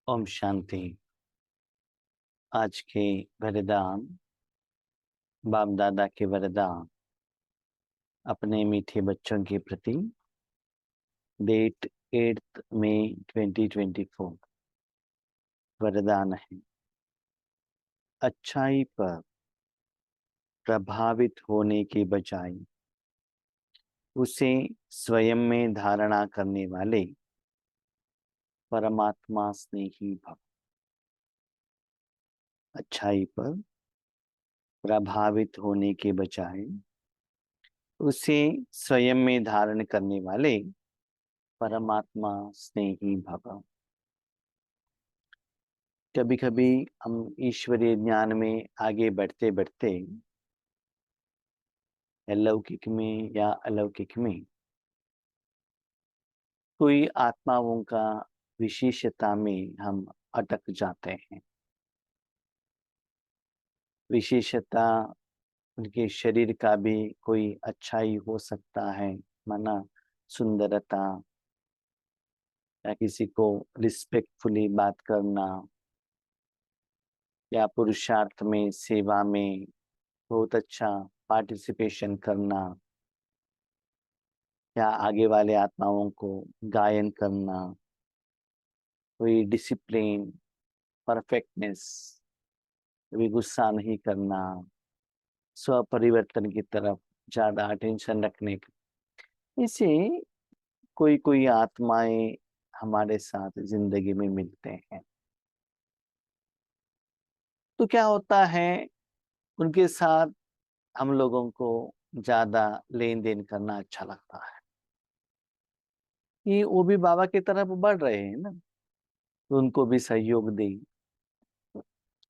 ओम शांति। आज के वरदान, बाप दादा के वरदान अपने मीठे बच्चों के प्रति। डेट 8 मई 2024। वरदान है, अच्छाई पर प्रभावित होने के बजाय उसे स्वयं में धारणा करने वाले परमात्मा स्नेही भव। अच्छाई पर प्रभावित होने के बजाय उसे स्वयं में धारण करने वाले परमात्मा स्नेही भव। कभी कभी हम ईश्वरीय ज्ञान में आगे बढ़ते बढ़ते लौकिक में या अलौकिक में कोई आत्माओं का विशेषता में हम अटक जाते हैं। विशेषता उनके शरीर का भी कोई अच्छाई हो सकता है, माना सुंदरता, या किसी को रिस्पेक्टफुली बात करना, या पुरुषार्थ में सेवा में बहुत अच्छा पार्टिसिपेशन करना, या आगे वाले आत्माओं को गायन करना, कोई डिसिप्लिन, परफेक्टनेस, कभी गुस्सा नहीं करना, स्व परिवर्तन की तरफ ज्यादा अटेंशन रखने का। इसे कोई कोई आत्माएं हमारे साथ जिंदगी में मिलते हैं। तो क्या होता है, उनके साथ हम लोगों को ज्यादा लेन देन करना अच्छा लगता है कि वो भी बाबा की तरफ बढ़ रहे हैं ना, तो उनको भी सहयोग दें,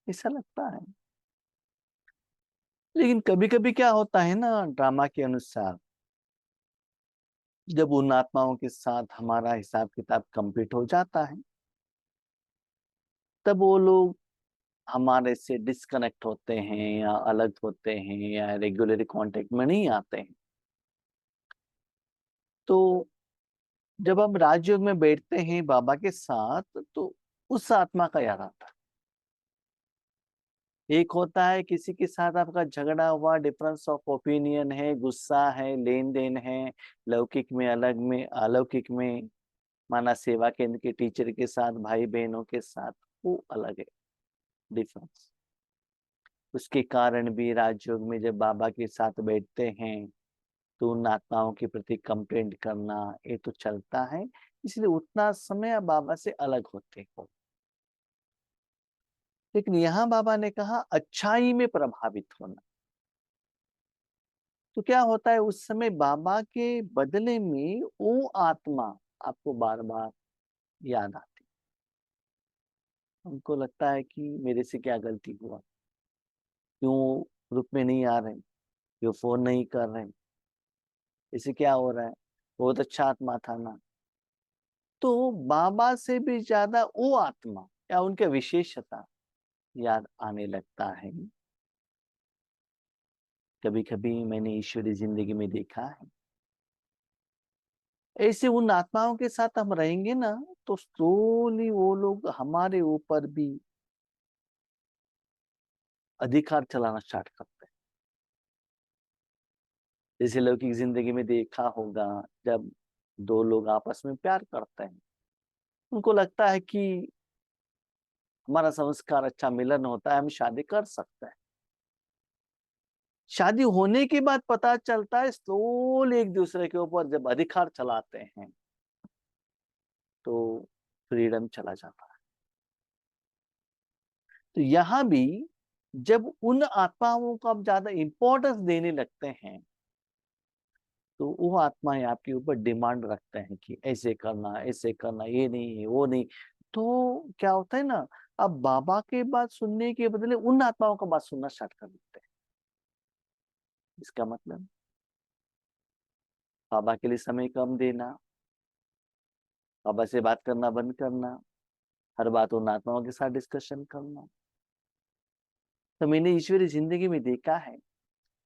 ऐसा लगता है। लेकिन कभी कभी क्या होता है ना, ड्रामा के अनुसार जब उन आत्माओं के साथ हमारा हिसाब किताब कंप्लीट हो जाता है, तब वो लोग हमारे से डिस्कनेक्ट होते हैं या अलग होते हैं या रेगुलर कांटेक्ट में नहीं आते हैं। तो जब हम राजयोग में बैठते हैं बाबा के साथ, तो उस आत्मा का याद आता है। एक होता है किसी के साथ आपका झगड़ा हुआ, डिफरेंस ऑफ ओपिनियन है, गुस्सा है, लेन देन है, लौकिक में अलग में अलौकिक में, माना सेवा केंद्र के टीचर के साथ, भाई बहनों के साथ, वो अलग है डिफरेंस। उसके कारण भी राजयोग में जब बाबा के साथ बैठते हैं तो उन आत्माओं के प्रति कंप्लेंट करना, ये तो चलता है। इसलिए उतना समय आप बाबा से अलग होते हो। लेकिन यहाँ बाबा ने कहा अच्छाई में प्रभावित होना। तो क्या होता है, उस समय बाबा के बदले में वो आत्मा आपको बार बार याद आती। उनको लगता है कि मेरे से क्या गलती हुआ, क्यों ग्रुप में नहीं आ रहे, क्यों फोन नहीं कर रहे, इसे क्या हो रहा है, बहुत अच्छा आत्मा था ना। तो बाबा से भी ज्यादा वो आत्मा या उनके विशेषता याद आने लगता है। कभी कभी मैंने ईश्वरी जिंदगी में देखा है, ऐसे उन आत्माओं के साथ हम रहेंगे ना, तो स्लोली वो लोग हमारे ऊपर भी अधिकार चलाना स्टार्ट करते हैं। जैसे लौकिक जिंदगी में देखा होगा, जब दो लोग आपस में प्यार करते हैं, उनको लगता है कि हमारा संस्कार अच्छा मिलन होता है, हम शादी कर सकते हैं। शादी होने के बाद पता चलता है स्लोली एक दूसरे के ऊपर जब अधिकार चलाते हैं तो फ्रीडम चला जाता है। तो यहाँ भी जब उन आत्माओं को आप ज्यादा इंपॉर्टेंस देने लगते हैं, तो वो आत्माएं आपके ऊपर डिमांड रखते हैं कि ऐसे करना, ये नहीं वो नहीं। तो क्या होता है ना, अब बाबा के बात सुनने के बदले उन आत्माओं का बात सुनना स्टार्ट कर देते हैं। इसका मतलब बाबा के लिए समय कम देना, बाबा से बात करना बंद करना, हर बात उन आत्माओं के साथ डिस्कशन करना। तो मैंने ईश्वरी जिंदगी में देखा है,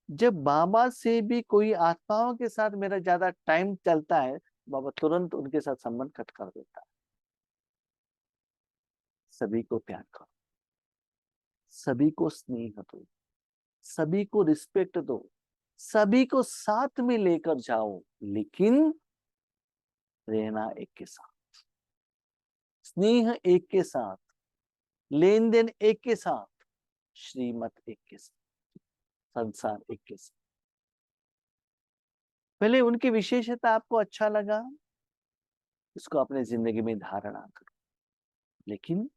जब बाबा से भी कोई आत्माओं के साथ मेरा ज्यादा टाइम चलता है, बाबा तुरंत उनके साथ संबंध कट कर देता है। सभी को प्यार करो, सभी को स्नेह दो, सभी को रिस्पेक्ट दो, सभी को साथ में लेकर जाओ, लेकिन रहना एक के साथ, स्नेह एक के साथ, लेन देन एक के साथ, श्रीमत एक के साथ, संसार एक के साथ। पहले उनकी विशेषता आपको अच्छा लगा, इसको अपने जिंदगी में धारणा करो, लेकिन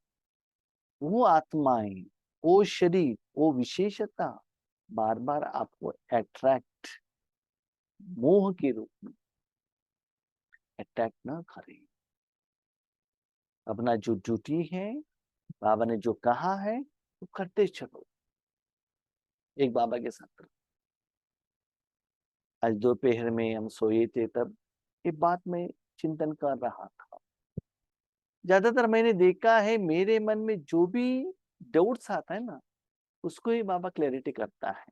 वो आत्माएं, वो शरीर, वो विशेषता बार बार आपको अट्रैक्ट, मोह के रूप में अटैक ना करे। अपना जो ड्यूटी है, बाबा ने जो कहा है वो करते चलो। एक बाबा के साथ आज दोपहर में हम सोए थे, तब ये बात में चिंतन कर रहा था। ज्यादातर मैंने देखा है मेरे मन में जो भी डाउट्स आता है ना, उसको ही बाबा क्लैरिटी करता है।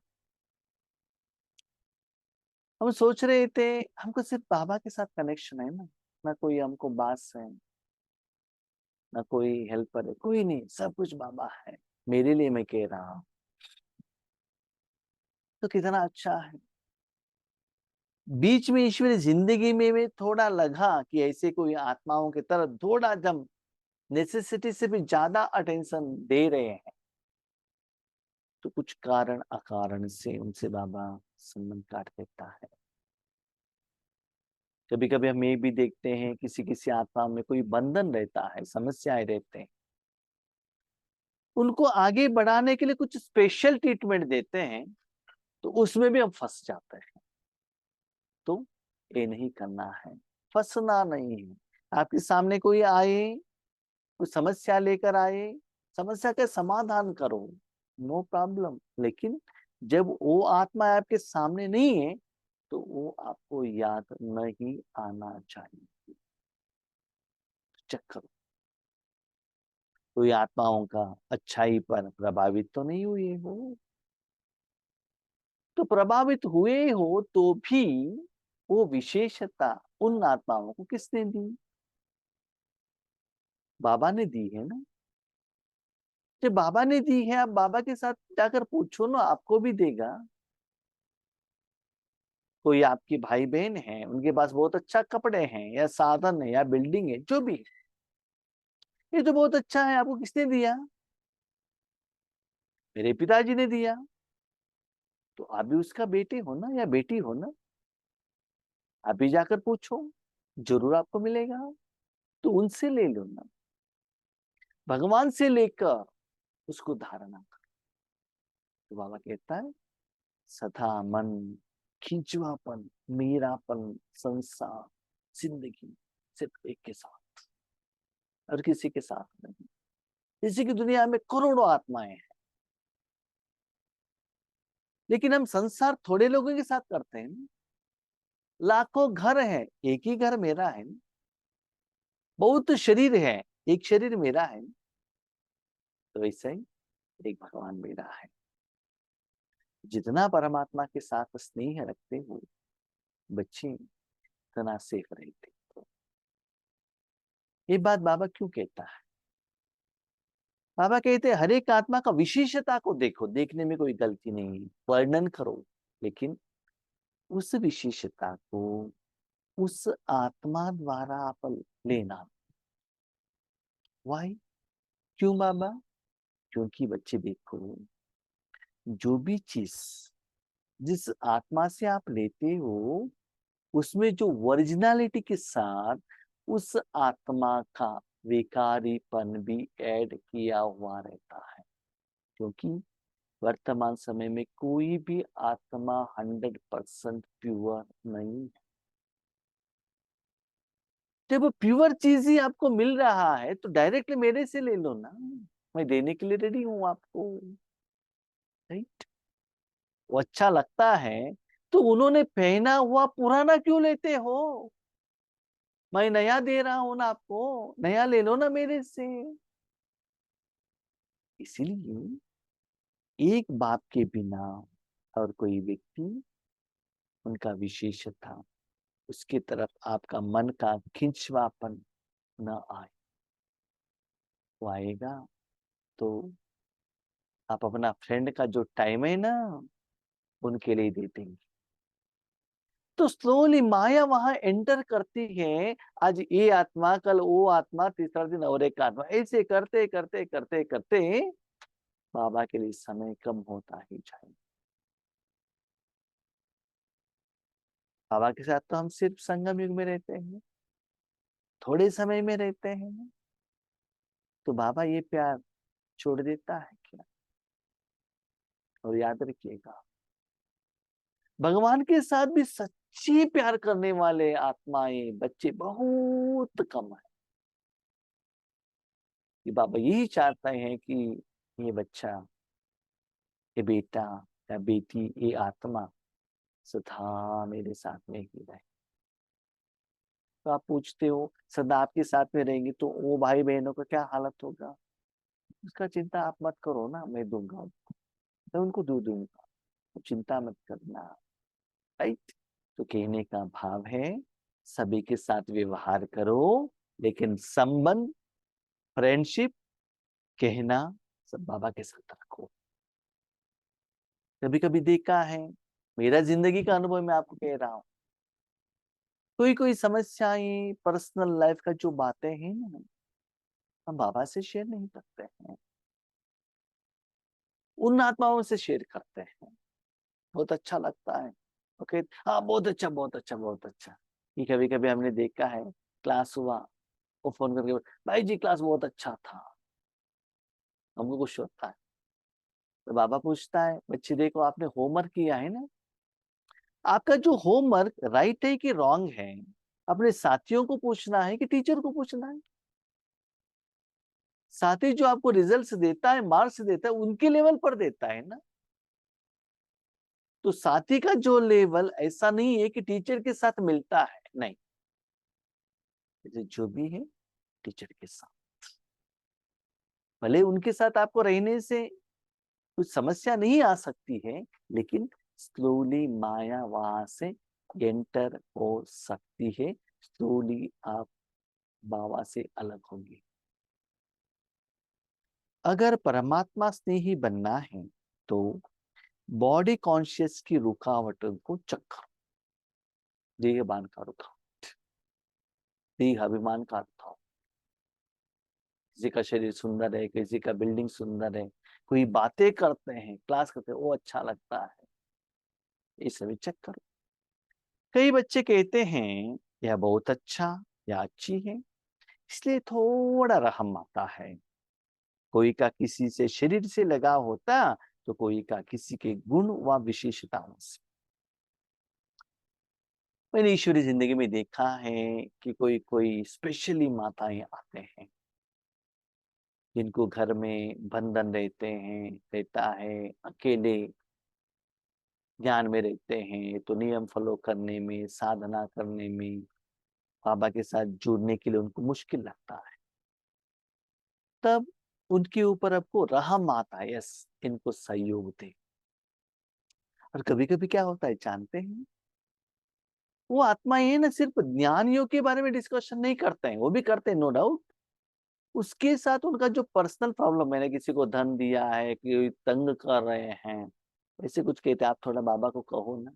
हम सोच रहे थे हमको सिर्फ बाबा के साथ कनेक्शन है ना कोई हमको बास है, ना कोई हेल्पर है, कोई नहीं, सब कुछ बाबा है। मेरे लिए मैं कह रहा हूं तो कितना अच्छा है। बीच में ईश्वरी जिंदगी में थोड़ा लगा कि ऐसे कोई आत्माओं की तरफ थोड़ा जब नेसेसिटी से भी ज्यादा अटेंशन दे रहे हैं, तो कुछ कारण अकारण से उनसे बाबा संबंध काट देता है। कभी कभी हम ये भी देखते हैं किसी किसी आत्मा में कोई बंधन रहता है, समस्याएं रहते हैं, उनको आगे बढ़ाने के लिए कुछ स्पेशल ट्रीटमेंट देते हैं, तो उसमें भी हम फंस जाते हैं। तो ये नहीं करना है, फंसना नहीं है। आपके सामने कोई आए, कोई समस्या लेकर आए, समस्या का समाधान करो, नो प्रॉब्लम। लेकिन जब वो आत्मा आपके सामने नहीं है, तो वो आपको याद नहीं आना चाहिए। चेक करो, कोई आत्माओं का अच्छाई पर प्रभावित तो नहीं हुए हो। तो प्रभावित हुए हो तो भी वो विशेषता उन आत्माओं को किसने दी? बाबा ने दी है ना। जब बाबा ने दी है, आप बाबा के साथ जाकर पूछो ना, आपको भी देगा। कोई आपकी भाई बहन है, उनके पास बहुत अच्छा कपड़े हैं या साधन है या बिल्डिंग है, जो भी है, ये तो बहुत अच्छा है, आपको किसने दिया? मेरे पिताजी ने दिया। तो आप भी उसका बेटे हो ना या बेटी हो ना, आप भी जाकर पूछो, जरूर आपको मिलेगा। तो उनसे ले लो ना, भगवान से लेकर उसको धारणा करो। तो बाबा कहता है सदा मन, खिंचवापन, मेरापन, संसार, जिंदगी सिर्फ एक के साथ और किसी के साथ नहीं। इसी की दुनिया में करोड़ों आत्माएं हैं, लेकिन हम संसार थोड़े लोगों के साथ करते हैं ना। लाखों घर है, एक ही घर मेरा है ना। बहुत शरीर है, एक शरीर मेरा है ना। तो वैसे ही एक भगवान मेरा है। जितना परमात्मा के साथ स्नेह रखते हो बच्चे, उतना सेफ रहते हो। ये बात बाबा क्यों कहता है? बाबा कहते हैं हर एक आत्मा का विशेषता को देखो, देखने में कोई गलती नहीं है, वर्णन करो, लेकिन उस विशेषता को उस आत्मा द्वारा आप लेना। वाई? क्यों बाबा? क्योंकि बच्चे देखो, जो भी चीज जिस आत्मा से आप लेते हो, उसमें जो ओरिजिनलिटी के साथ उस आत्मा का विकारीपन भी ऐड किया हुआ रहता है। क्योंकि वर्तमान समय में कोई भी आत्मा 100% प्योर नहीं है। जब वो प्योर चीज ही आपको मिल रहा है, तो डायरेक्टली मेरे से ले लो ना, मैं देने के लिए रेडी हूं आपको। राइट? वो अच्छा लगता है तो उन्होंने पहना हुआ पुराना क्यों लेते हो? मैं नया दे रहा हूं ना आपको, नया ले लो ना मेरे से। इसीलिए एक बाप के बिना और कोई व्यक्ति, उनका विशेषता, उसकी तरफ आपका मन का खिंचवापन न आए। वो आएगा तो आप अपना फ्रेंड का जो टाइम है ना उनके लिए दे देंगे। तो स्लोली माया वहां एंटर करती है। आज ये आत्मा, कल वो आत्मा, तीसरा दिन और एक आत्मा, ऐसे करते करते करते करते बाबा के लिए समय कम होता ही जाए। बाबा के साथ तो हम सिर्फ संगम युग में रहते हैं, थोड़े समय में रहते हैं, तो बाबा ये प्यार छोड़ देता है क्या? और याद रखिएगा, भगवान के साथ भी सच्ची प्यार करने वाले आत्माएं, बच्चे बहुत कम है। कि बाबा यही चाहते हैं कि ये बच्चा, ये बेटा या बेटी, ये आत्मा सदा मेरे साथ में ही रहे। तो आप पूछते हो सदा आपके साथ में रहेंगे तो वो भाई बहनों का क्या हालत होगा? उसका चिंता आप मत करो ना, मैं दूंगा, मैं उनको दूंगा, तो चिंता मत करना। राइट? तो कहने का भाव है सभी के साथ व्यवहार करो, लेकिन संबंध, फ्रेंडशिप, कहना सब बाबा के साथ रखो। कभी कभी देखा है, मेरा जिंदगी का अनुभव मैं आपको कह रहा हूँ, कोई कोई समस्याएं, पर्सनल लाइफ का जो बातें हैं ना, हम बाबा से शेयर नहीं करते हैं, उन आत्माओं से शेयर करते हैं। बहुत अच्छा लगता है, ओके, हाँ बहुत अच्छा बहुत अच्छा बहुत अच्छा। ये कभी कभी हमने देखा है, क्लास हुआ, वो फोन करके भाई जी क्लास बहुत अच्छा था, हमको कुछ होता है। तो बाबा पूछता है बच्चे देखो आपने होमवर्क किया है ना, आपका जो होमवर्क राइट है कि रॉन्ग है, अपने साथियों को पूछना है कि टीचर को पूछना है? साथी जो आपको रिजल्ट्स देता है, मार्क्स देता है, उनके लेवल पर देता है ना। तो साथी का जो लेवल ऐसा नहीं है कि टीचर के साथ मिलता है, नहीं, जो भी है टीचर के साथ, भले उनके साथ आपको रहने से कुछ समस्या नहीं आ सकती है, लेकिन स्लोली माया वहां से एंटर हो सकती है, स्लोली आप बाबा से अलग होंगे। अगर परमात्मा स्नेही बनना है तो बॉडी कॉन्शियस की रुकावटों को चक्कर, देह बान का रुकावट, देह अभिमान का रुकावट। किसी का शरीर सुंदर है, किसी का बिल्डिंग सुंदर है, कोई बातें करते हैं, क्लास करते हैं, वो अच्छा लगता है, ये सभी चक्कर। कई बच्चे कहते हैं यह बहुत अच्छा या अच्छी है, इसलिए थोड़ा रहम आता है। कोई का किसी से शरीर से लगाव होता, तो कोई का किसी के गुण व विशेषताओं से। मैंने ईश्वरी जिंदगी में देखा है कि कोई कोई स्पेशली माताएं आते हैं जिनको घर में बंधन रहते हैं, रहता है, अकेले ज्ञान में रहते हैं, तो नियम फॉलो करने में, साधना करने में, बाबा के साथ जुड़ने के लिए उनको मुश्किल लगता है। तब उनके ऊपर आपको रहम आता है, यस इनको सहयोग दे। और कभी कभी क्या होता है जानते हैं, वो आत्मा ये ना सिर्फ ज्ञानियों के बारे में डिस्कशन नहीं करते हैं, वो भी करते हैं नो डाउट, उसके साथ उनका जो पर्सनल प्रॉब्लम, मैंने किसी को धन दिया है, कि तंग कर रहे हैं, ऐसे कुछ कहते हैं, आप थोड़ा बाबा को कहो ना,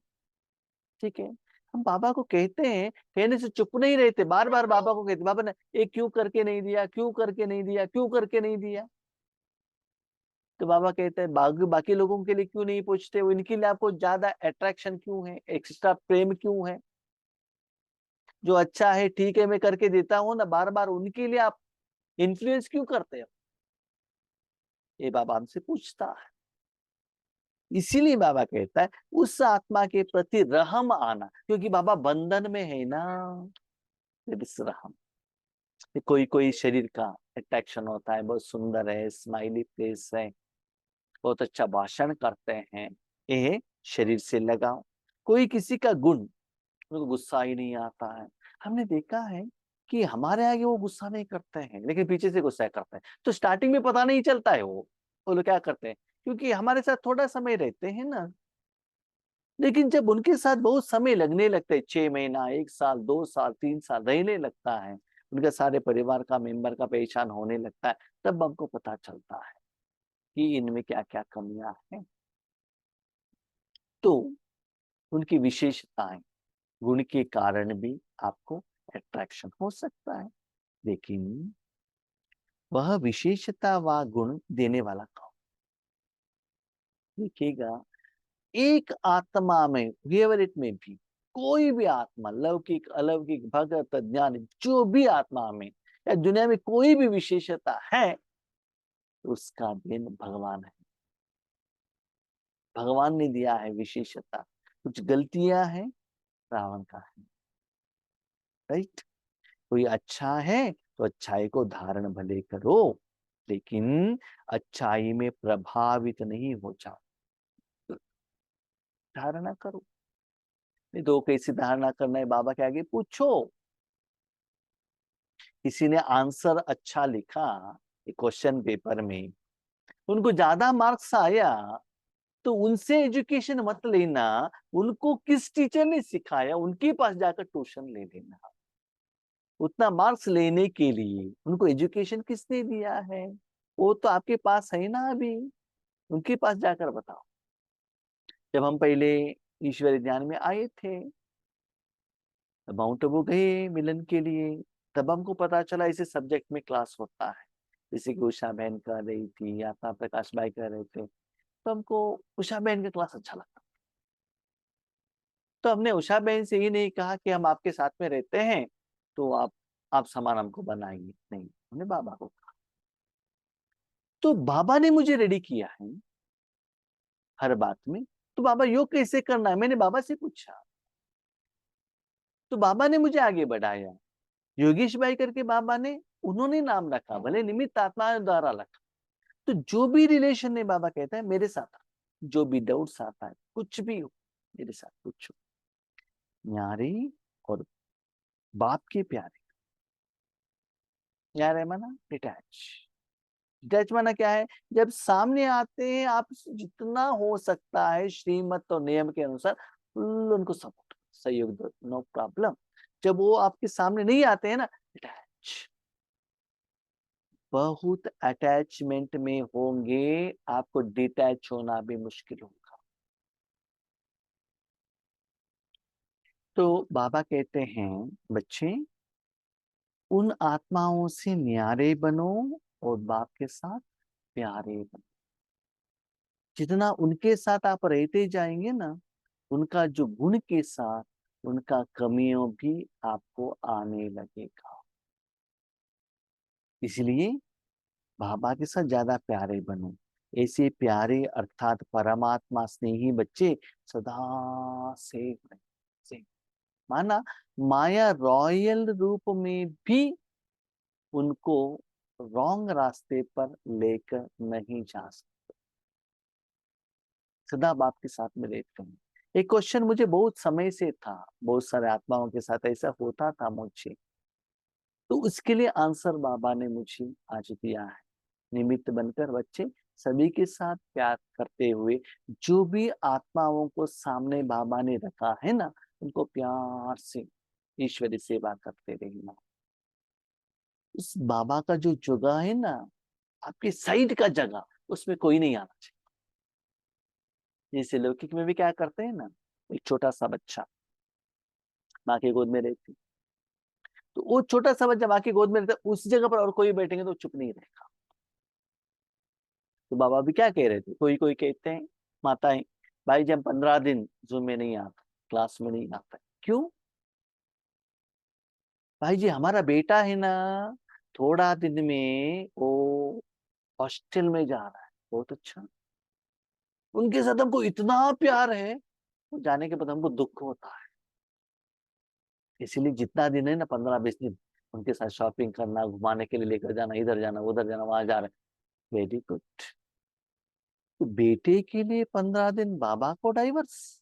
ठीक है। हम बाबा को कहते हैं, कहने से चुप नहीं रहते, बार बार बाबा को कहते, बाबा ने ये क्यों करके नहीं दिया, क्यों करके नहीं दिया, क्यों करके नहीं दिया? तो बाबा कहते हैं बाकी बाकी लोगों के लिए क्यों नहीं पूछते, वो इनके लिए आपको ज्यादा अट्रैक्शन क्यों है, एक्स्ट्रा प्रेम क्यों है? जो अच्छा है ठीक है मैं करके देता हूँ ना, बार बार उनके लिए आप इन्फ्लुएंस क्यों करते हो? ये बाबा हमसे पूछता है। इसीलिए बाबा कहता है उस आत्मा के प्रति रहम आना, क्योंकि बाबा बंधन में है ना, रहम। कोई कोई शरीर का अट्रैक्शन होता है, बहुत सुंदर है, स्माइली फेस है, बहुत अच्छा भाषण करते हैं, ये शरीर से लगाओ। कोई किसी का गुण, उनको गुस्सा ही नहीं आता है। हमने देखा है कि हमारे आगे वो गुस्सा नहीं करते हैं, लेकिन पीछे से गुस्सा करते हैं, तो स्टार्टिंग में पता नहीं चलता है वो लोग क्या करते हैं, क्योंकि हमारे साथ थोड़ा समय रहते हैं ना। लेकिन जब उनके साथ बहुत समय लगने लगता है, 6 महीना, 1 साल, 2 साल, 3 साल रहने लगता है, उनके सारे परिवार का मेंबर का पहचान होने लगता है, तब हमको पता चलता है कि इनमें क्या क्या कमियां हैं। तो उनकी विशेषताएं, गुण के कारण भी आपको अट्रैक्शन हो सकता है, लेकिन वह विशेषता व गुण देने वाला कौन? देखिएगा, एक आत्मा में, फेवरेट में भी, कोई भी आत्मा, लौकिक अलौकिक भगत ज्ञान, जो भी आत्मा में या दुनिया में कोई भी विशेषता है, उसका देन भगवान है। भगवान ने दिया है विशेषता। कुछ गलतियां हैं रावण का है, राइट। कोई अच्छा है तो अच्छाई को धारण भले करो, लेकिन अच्छाई में प्रभावित नहीं हो जाओ। धारणा करो, नहीं तो कैसी धारणा करना है बाबा के आगे पूछो। किसी ने आंसर अच्छा लिखा क्वेश्चन पेपर में, उनको ज्यादा मार्क्स आया, तो उनसे एजुकेशन मत लेना, उनको किस टीचर ने सिखाया उनके पास जाकर ट्यूशन ले लेना। उतना मार्क्स लेने के लिए उनको एजुकेशन किसने दिया है? वो तो आपके पास है ना अभी, उनके पास जाकर बताओ। जब हम पहले ईश्वरी ध्यान में आए थे, माउंट आबू गए मिलन के लिए, तब हमको पता चला इसे सब्जेक्ट में क्लास होता है। जैसे कि उषा बहन कर रही थी, आता प्रकाश भाई कर रहे थे, तो हमको उषा बहन का क्लास अच्छा लगता। तो हमने उषा बहन से ही नहीं कहा कि हम आपके साथ में रहते हैं तो आप समान हमको बनाएंगे, नहीं, हमने बाबा को कहा। तो बाबा ने मुझे रेडी किया है हर बात में। तो बाबा योग कैसे करना है, मैंने बाबा से पूछा, तो बाबा ने मुझे आगे बढ़ाया। योगेश भाई करके बाबा ने, उन्होंने नाम रखा, भले निमित्त आत्मा द्वारा रखा। तो जो भी रिलेशन है बाबा कहता है मेरे साथ, जो भी डाउट्स आता है, कुछ भी हो मेरे साथ पूछो। न्यारे और बाप के प्यारे, न्यारे माना डिटैच। डिटैच माना क्या है? जब सामने आते हैं आप जितना हो सकता है श्रीमत और नियम के अनुसार उनको सपोर्ट, सहयोग दो, नो प्रॉब्लम। जब वो आपके सामने नहीं आते हैं ना, डिटैच। बहुत अटैचमेंट में होंगे, आपको डिटैच होना भी मुश्किल होगा। तो बाबा कहते हैं बच्चे, उन आत्माओं से न्यारे बनो और बाप के साथ प्यारे बनो। जितना उनके साथ आप रहते जाएंगे ना, उनका जो गुण के साथ उनका कमियों भी आपको आने लगेगा। इसलिए बाबा के साथ ज्यादा प्यारे बनो। ऐसे प्यारे अर्थात परमात्मा स्नेही बच्चे सदा सेफ रहे, सेफ। माना माया रॉयल रूप में भी उनको रॉन्ग रास्ते पर लेकर नहीं जा सकते, सदा बाप के साथ में रहते हैं। एक क्वेश्चन मुझे बहुत समय से था, बहुत सारे आत्माओं के साथ ऐसा होता था मुझे, तो उसके लिए आंसर बाबा ने मुझे आज दिया है। निमित्त बनकर बच्चे सभी के साथ प्यार करते हुए, जो भी आत्माओं को सामने बाबा ने रखा है ना, उनको प्यार से ईश्वरी सेवा करते रहना। उस बाबा का जो जगह है ना, आपके साइड का जगह, उसमें कोई नहीं आना चाहिए। जैसे लौकिक में भी क्या करते हैं ना, एक छोटा सा बच्चा माँ के गोद में रहती, तो वो छोटा सा बच्चा माँ की गोद में रहता है, उस जगह पर और कोई बैठेंगे तो चुप नहीं रहेगा। तो बाबा भी क्या कह रहे थे, कोई कोई कहते हैं माताएं, भाई जब 15 दिन जूम में नहीं आता, क्लास में नहीं आता, क्यों? भाई जी हमारा बेटा है ना, थोड़ा दिन में वो हॉस्टल में जा रहा है, बहुत अच्छा, उनके साथ हमको इतना प्यार है, वो जाने के बाद हमको दुख होता है। इसीलिए जितना दिन है ना, 15-20 दिन, उनके साथ शॉपिंग करना, घुमाने के लिए लेकर जाना, इधर जाना उधर जाना, वहां जा रहे, वेरी गुड। तो बेटे के लिए 15 दिन बाबा को डाइवर्स,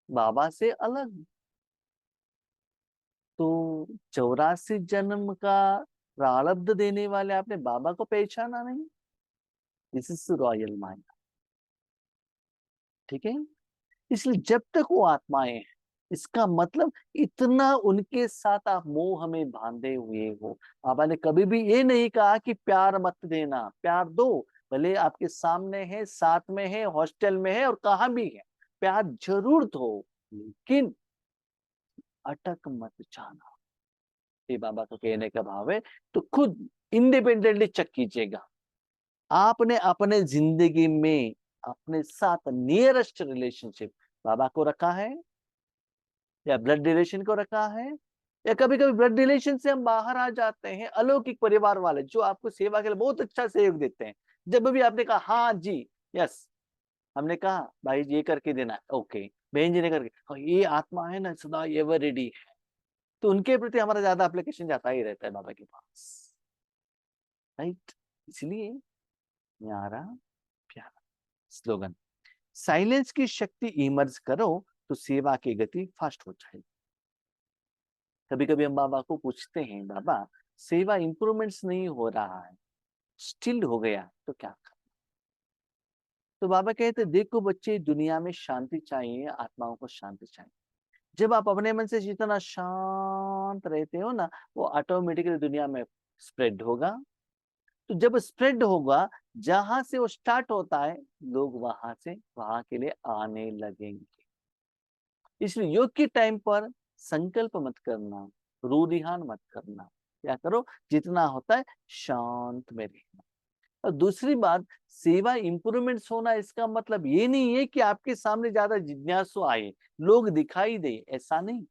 बाबा से अलग। तो 84 जन्म का प्रारब्ध देने वाले आपने बाबा को पहचाना नहीं। दिस इज रॉयल माइंड, ठीक है। इसलिए जब तक वो आत्माएं हैं, इसका मतलब इतना उनके साथ आप मोह में बांधे हुए हो। बाबा ने कभी भी ये नहीं कहा कि प्यार मत देना, प्यार दो, भले आपके सामने है, साथ में है, हॉस्टल में है और कहाँ भी है, प्यार जरूर दो, लेकिन अटक मत जाना। ये बाबा का कहने का भाव है। तो खुद इंडिपेंडेंटली चेक कीजिएगा, आपने अपने जिंदगी में अपने साथ नियरेस्ट रिलेशनशिप बाबा को रखा है या ब्लड रिलेशन को रखा है, या कभी कभी ब्लड रिलेशन से हम बाहर आ जाते हैं, अलौकिक परिवार वाले जो आपको सेवा के लिए बहुत अच्छा सहयोग देते हैं, जब भी आपने कहा हाँ जी, यस, हमने कहा भाई ये करके देना, ओके, बहन जी ने करके, ये आत्मा है ना सदा एवर रेडी है, तो उनके प्रति हमारा ज्यादा एप्लीकेशन जाता ही रहता है बाबा के पास, राइट। इसलिए प्यारा प्यारा स्लोगन, साइलेंस की शक्ति इमर्ज करो तो सेवा की गति फास्ट हो जाएगी। कभी कभी हम बाबा को पूछते हैं, बाबा सेवा इंप्रूवमेंट्स नहीं हो रहा है, स्टिल हो गया तो क्या करना? तो बाबा कहते देखो बच्चे, दुनिया में शांति चाहिए, आत्माओं को शांति चाहिए। जब आप अपने मन से जितना शांत रहते हो ना, वो ऑटोमेटिकली दुनिया में स्प्रेड होगा। तो जब स्प्रेड होगा, जहां से वो स्टार्ट होता है, लोग वहां से वहां के लिए आने लगेंगे। इसलिए योग के टाइम पर संकल्प मत करना, रूढ़िहान मत करना, क्या करो, जितना होता है शांत में रहना। और दूसरी बात, सेवा इंप्रूवमेंट्स होना इसका मतलब ये नहीं है कि आपके सामने ज्यादा जिज्ञासु आए, लोग दिखाई दे, ऐसा नहीं।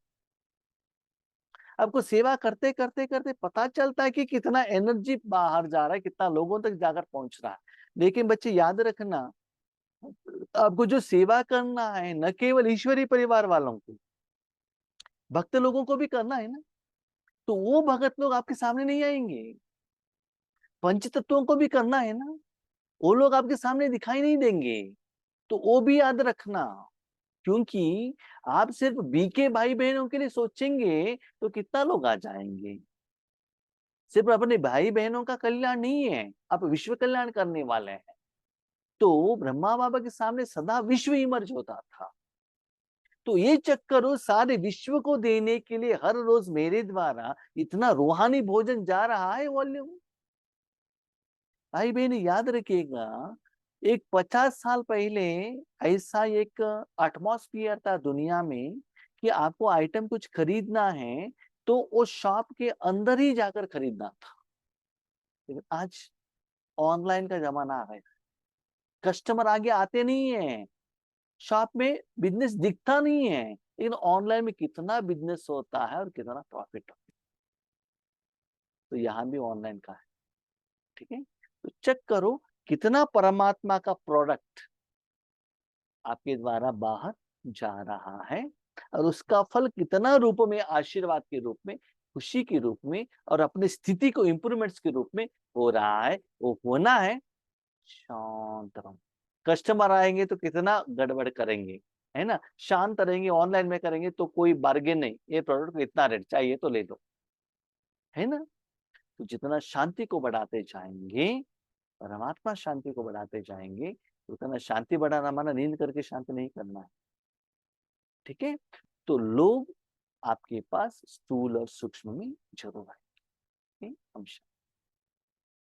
आपको सेवा करते करते करते पता चलता है कि कितना एनर्जी बाहर जा रहा है, कितना लोगों तक जाकर पहुंच रहा है। लेकिन बच्चे याद रखना, आपको जो सेवा करना है न केवल ईश्वरीय परिवार वालों को, भक्त लोगों को भी करना है ना, तो वो भगत लोग आपके सामने नहीं आएंगे। पंच तत्वों को भी करना है ना, वो लोग आपके सामने दिखाई नहीं देंगे। तो वो भी याद रखना, क्योंकि आप सिर्फ बीके भाई बहनों के लिए सोचेंगे तो कितना लोग आ जाएंगे। सिर्फ अपने भाई बहनों का कल्याण नहीं है, आप विश्व कल्याण करने वाले हैं। तो ब्रह्मा बाबा के सामने सदा विश्व इमर्ज होता था। तो ये चक्कर सारे विश्व को देने के लिए हर रोज मेरे द्वारा इतना रूहानी भोजन जा रहा है वॉल्यूम। भाई बहन याद रखिएगा, एक 50 साल पहले ऐसा एक एटमॉस्फियर था दुनिया में कि आपको आइटम कुछ खरीदना है तो वो शॉप के अंदर ही जाकर खरीदना था। लेकिन आज ऑनलाइन का जमाना आ गया, कस्टमर आगे आते नहीं है, शॉप में बिजनेस दिखता नहीं है, लेकिन ऑनलाइन में कितना बिजनेस होता है और कितना प्रॉफिट होता है। तो यहाँ भी ऑनलाइन का है, ठीक है। तो चेक करो कितना परमात्मा का प्रोडक्ट आपके द्वारा बाहर जा रहा है, और उसका फल कितना रूप में, आशीर्वाद के रूप में, खुशी के रूप में, और अपनी स्थिति को इंप्रूवमेंट्स के रूप में हो रहा है। वो होना है शांत रहो। कस्टमर आएंगे तो कितना गड़बड़ करेंगे, है ना, शांत रहेंगे, ऑनलाइन में करेंगे तो कोई बार्गेन नहीं, ये प्रोडक्ट को इतना रेट चाहिए तो ले लो, है ना। तो जितना शांति को बढ़ाते जाएंगे, परमात्मा शांति को बढ़ाते जाएंगे, उतना शांति बढ़ाना माना नींद करके शांति नहीं करना है, ठीक है। तो लोग आपके पास स्थूल और सूक्ष्म में जरूर आएंगे। हम